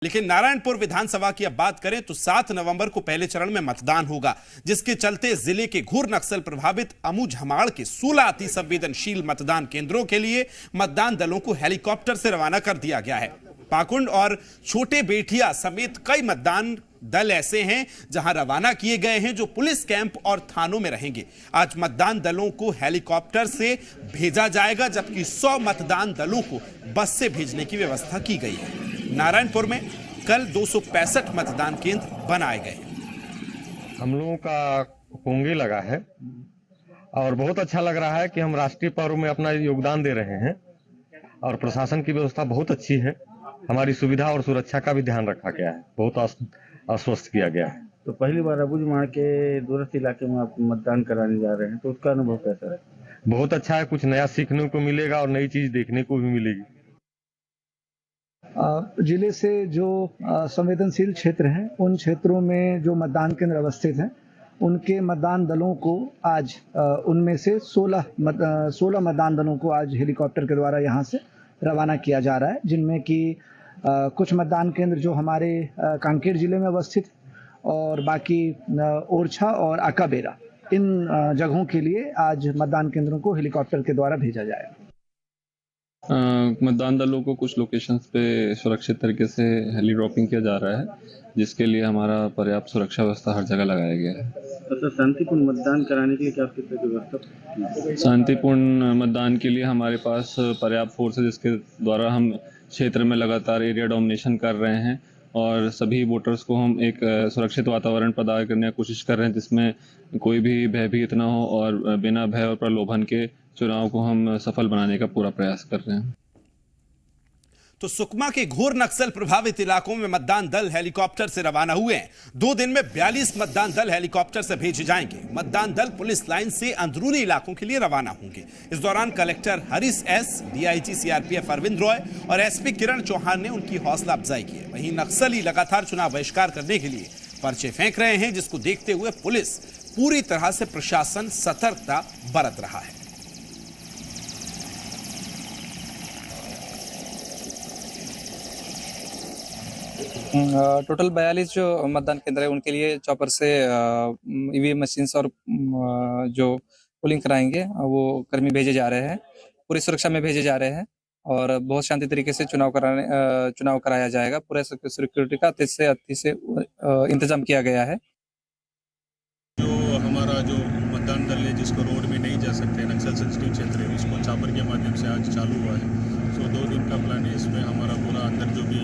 लेकिन नारायणपुर विधानसभा की अब बात करें तो 7 नवंबर को पहले चरण में मतदान होगा, जिसके चलते जिले के घोर नक्सल प्रभावित अमूझमाड़ के 16 अति संवेदनशील मतदान केंद्रों के लिए मतदान दलों को हेलीकॉप्टर से रवाना कर दिया गया है। पाकुंड और छोटे बेटिया समेत कई मतदान दल ऐसे हैं जहां रवाना किए गए हैं जो पुलिस कैंप और थानों में रहेंगे। आज मतदान दलों को हेलीकॉप्टर से भेजा जाएगा, जबकि 100 मतदान दलों को बस से भेजने की व्यवस्था की गई है। नारायणपुर में कल 265 मतदान केंद्र बनाए गए। हम लोगों का कुंगी लगा है और बहुत अच्छा लग रहा है कि हम राष्ट्रीय पर्व में अपना योगदान दे रहे हैं और प्रशासन की व्यवस्था बहुत अच्छी है। हमारी सुविधा और सुरक्षा का भी ध्यान रखा गया है, बहुत आश्वस्त किया गया है। तो पहली बार अबूझमाड़ के दूरस्थ इलाके में आप मतदान कराने जा रहे हैं, तो उसका अनुभव कैसा है? बहुत अच्छा है, कुछ नया सीखने को मिलेगा और नई चीज देखने को भी मिलेगी। जिले से जो संवेदनशील क्षेत्र हैं, उन क्षेत्रों में जो मतदान केंद्र अवस्थित हैं, उनके मतदान दलों को आज उनमें से 16 मतदान दलों को आज हेलीकॉप्टर के द्वारा यहां से रवाना किया जा रहा है, जिनमें कि कुछ मतदान केंद्र जो हमारे कांकेर जिले में अवस्थित और बाकी ओरछा और अकाबेरा, इन जगहों के लिए आज मतदान केंद्रों को हेलीकॉप्टर के द्वारा भेजा जाएगा। मतदान दलों को कुछ लोकेशंस पे सुरक्षित तरीके से हेली ड्रॉपिंग किया जा रहा है, जिसके लिए हमारा पर्याप्त सुरक्षा व्यवस्था हर जगह लगाया गया है। तो शांतिपूर्ण मतदान कराने के लिए क्या किस तरह की व्यवस्था? शांतिपूर्ण मतदान के लिए हमारे पास पर्याप्त फोर्स है, जिसके द्वारा हम क्षेत्र में लगातार एरिया डोमिनेशन कर रहे हैं और सभी वोटर्स को हम एक सुरक्षित वातावरण प्रदान करने की कोशिश कर रहे हैं, जिसमें कोई भी भयभीत न हो और बिना भय और प्रलोभन के चुनाव को हम सफल बनाने का पूरा प्रयास कर रहे हैं। तो सुकमा के घोर नक्सल प्रभावित इलाकों में मतदान दल हेलीकॉप्टर से रवाना हुए हैं। 2 दिन में 42 मतदान दल हेलीकॉप्टर से भेजे जाएंगे। मतदान दल पुलिस लाइन से अंदरूनी इलाकों के लिए रवाना होंगे। इस दौरान collector Harish S, DIG CRPF Arvind Roy और एसपी किरण चौहान ने उनकी हौसला अफजाई की है। वहीं नक्सली लगातार चुनाव बहिष्कार करने के लिए पर्चे फेंक रहे हैं, जिसको देखते हुए पुलिस पूरी तरह से प्रशासन सतर्कता बरत रहा है। टोटल 42 जो मतदान केंद्र है उनके लिए चॉपर से ईवीएम मशीन्स और जो पोलिंग कराएंगे वो कर्मी भेजे जा रहे हैं, पूरी सुरक्षा में भेजे जा रहे हैं और बहुत शांति तरीके से चुनाव कराया जाएगा। पूरे सिक्योरिटी का अति से इंतजाम किया गया है। जो हमारा जो मतदान दल है, जिसको रोड में नहीं जा सकते, नक्सल सेंसिटिव क्षेत्र है, उसको चॉपर के माध्यम से आज चालू हुआ है। 2 दिन का प्लान है। इसमें हमारा पूरा अंदर जो भी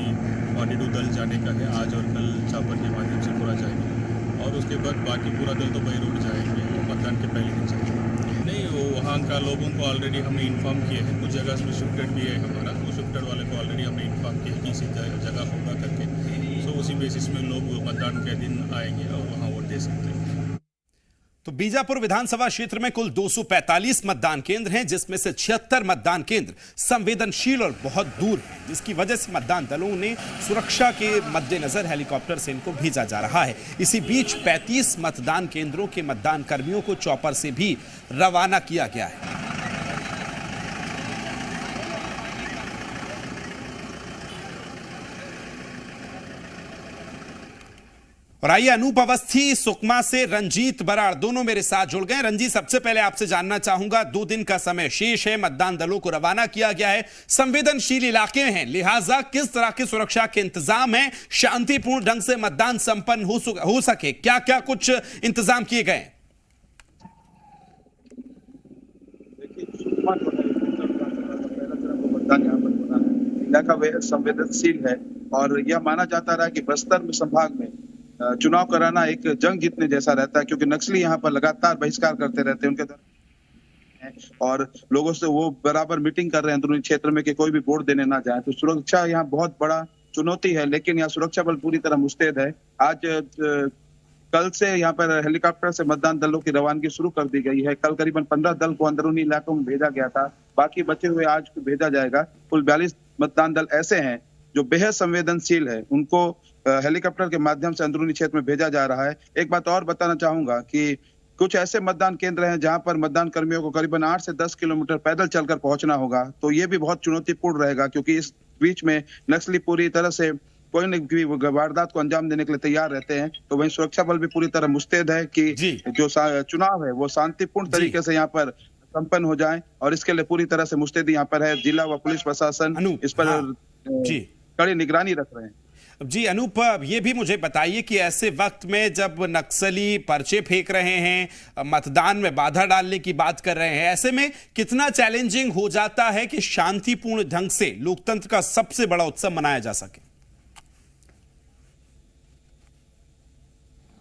42 दल जाने का है, आज और कल चॉपर के माध्यम से पूरा जाएगा और उसके बाद बाकी पूरा दल तो बाई रोड जाएंगे, वो मतदान के पहले दिन जाएंगे। नहीं, वो वहाँ का लोगों को ऑलरेडी हमने इन्फॉर्म किया है। कुछ जगह में शिफ्टेड भी है हमारा, वो शिफ्टेड वाले को ऑलरेडी हमने इन्फॉर्म किया है कि इसी जगह होगा करके। सो उसी बेसिस में लोग मतदान के दिन आएंगे और वहाँ वोट दे सकते हैं। तो बीजापुर विधानसभा क्षेत्र में कुल 245 मतदान केंद्र हैं, जिसमें से 76 मतदान केंद्र संवेदनशील और बहुत दूर हैं, जिसकी वजह से मतदान दलों ने सुरक्षा के मद्देनजर हेलीकॉप्टर से इनको भेजा जा रहा है। इसी बीच 35 मतदान केंद्रों के मतदान कर्मियों को चॉपर से भी रवाना किया गया है। और आइए अनूप अवस्थी सुकमा से रंजीत बराड़ दोनों मेरे साथ जुड़ गए। रंजीत, सबसे पहले आपसे जानना चाहूंगा, 2 दिन का समय शेष है, मतदान दलों को रवाना किया गया है, संवेदनशील इलाके हैं, लिहाजा किस तरह के सुरक्षा के इंतजाम हैं, शांतिपूर्ण ढंग से मतदान संपन्न हो सके, क्या क्या कुछ इंतजाम किए गए? मतदान यहाँ पर होना है, इलाका संवेदनशील है और यह माना जाता रहा कि बस्तर संभाग में चुनाव कराना एक जंग जीतने जैसा रहता है, क्योंकि नक्सली यहाँ पर लगातार बहिष्कार करते रहते हैं उनके और लोगों से वो बराबर मीटिंग कर रहे हैं अंदरूनी क्षेत्र में कि कोई भी वोट देने ना जाए। तो सुरक्षा यहाँ बहुत बड़ा चुनौती है, लेकिन यहाँ सुरक्षा बल पूरी तरह मुस्तैद है। आज कल से यहाँ पर हेलीकॉप्टर से मतदान दलों की रवानगी शुरू कर दी गई है। कल करीबन 15 दल को अंदरूनी इलाकों में भेजा गया था, बाकी बचे हुए आज भेजा जाएगा। कुल 42 मतदान दल ऐसे हैं जो बेहद संवेदनशील है, उनको हेलीकॉप्टर के माध्यम से अंदरूनी क्षेत्र में भेजा जा रहा है। एक बात और बताना चाहूंगा कि कुछ ऐसे मतदान केंद्र हैं जहां पर मतदान कर्मियों को करीबन 8 से 10 किलोमीटर पैदल चलकर पहुंचना होगा, तो ये भी बहुत चुनौतीपूर्ण रहेगा, क्योंकि इस बीच में नक्सली पूरी तरह से कोई न भी वारदात को अंजाम देने के लिए तैयार रहते हैं। तो वहीं सुरक्षा बल भी पूरी तरह मुस्तैद है कि जो चुनाव है वो शांतिपूर्ण तरीके से यहाँ पर संपन्न हो जाए, और इसके लिए पूरी तरह से मुस्तैदी यहाँ पर है। जिला व पुलिस प्रशासन इस पर कड़ी निगरानी रख रहे हैं। जी अनूप, ये भी मुझे बताइए कि ऐसे वक्त में जब नक्सली पर्चे फेंक रहे हैं, मतदान में बाधा डालने की बात कर रहे हैं, ऐसे में कितना चैलेंजिंग हो जाता है कि शांतिपूर्ण ढंग से लोकतंत्र का सबसे बड़ा उत्सव मनाया जा सके?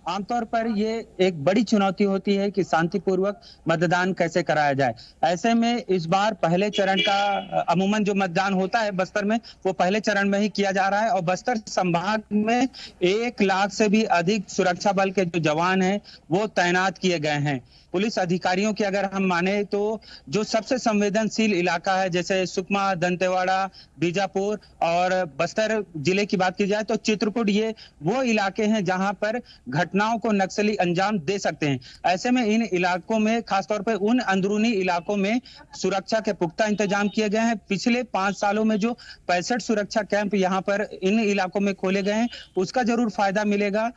आमतौर पर ये एक बड़ी चुनौती होती है कि शांतिपूर्वक मतदान कैसे कराया जाए। ऐसे में इस बार पहले चरण का अमूमन जो मतदान होता है बस्तर में, वो पहले चरण में ही किया जा रहा है, और बस्तर संभाग में 1 लाख से भी अधिक सुरक्षा बल के जो जवान हैं वो तैनात किए गए हैं। पुलिस अधिकारियों की अगर हम माने तो जो सबसे संवेदनशील इलाका है, जैसे सुकमा, दंतेवाड़ा, बीजापुर और बस्तर जिले की बात की जाए तो चित्रकूट, ये वो इलाके हैं जहां पर घटनाओं को नक्सली अंजाम दे सकते हैं। ऐसे में इन इलाकों में, खासतौर पर उन अंदरूनी इलाकों में सुरक्षा के पुख्ता इंतजाम किए गए हैं। पिछले 5 सालों में जो 65 सुरक्षा कैंप यहाँ पर इन इलाकों में खोले गए हैं, उसका जरूर फायदा मिलेगा।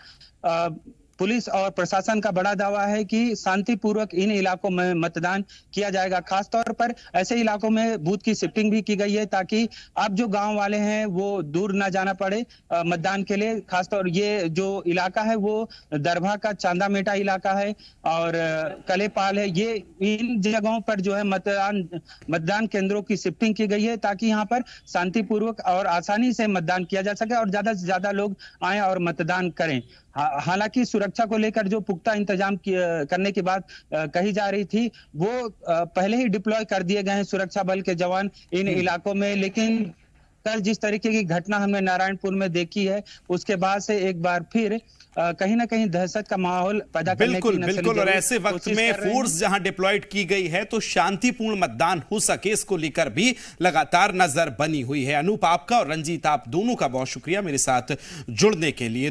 पुलिस और प्रशासन का बड़ा दावा है कि शांतिपूर्वक इन इलाकों में मतदान किया जाएगा। खासतौर पर ऐसे इलाकों में बूथ की शिफ्टिंग भी की गई है, ताकि अब जो गांव वाले हैं वो दूर ना जाना पड़े मतदान के लिए। खासतौर ये जो इलाका है वो दरभा का चांदा मेटा इलाका है और कलेपाल है। ये इन जगहों पर जो है मतदान केंद्रों की शिफ्टिंग की गई है, ताकि यहाँ पर शांतिपूर्वक और आसानी से मतदान किया जा सके और ज्यादा से ज्यादा लोग आए और मतदान करें। हालांकि सुरक्षा को लेकर जो पुख्ता इंतजाम करने की बात कही जा रही थी, वो पहले ही डिप्लॉय कर दिए गए हैं सुरक्षा बल के जवान इन इलाकों में। लेकिन कल जिस तरीके की घटना हमने नारायणपुर में देखी है, उसके बाद से एक बार फिर कहीं ना कहीं दहशत का माहौल पैदा करने की बिल्कुल। और ऐसे वक्त में फोर्स जहां डिप्लॉयड की गई है तो शांतिपूर्ण मतदान हो सके, इसको लेकर भी लगातार नजर बनी हुई है। अनूप, आपका और रंजीत, आप दोनों का बहुत शुक्रिया मेरे साथ जुड़ने के लिए।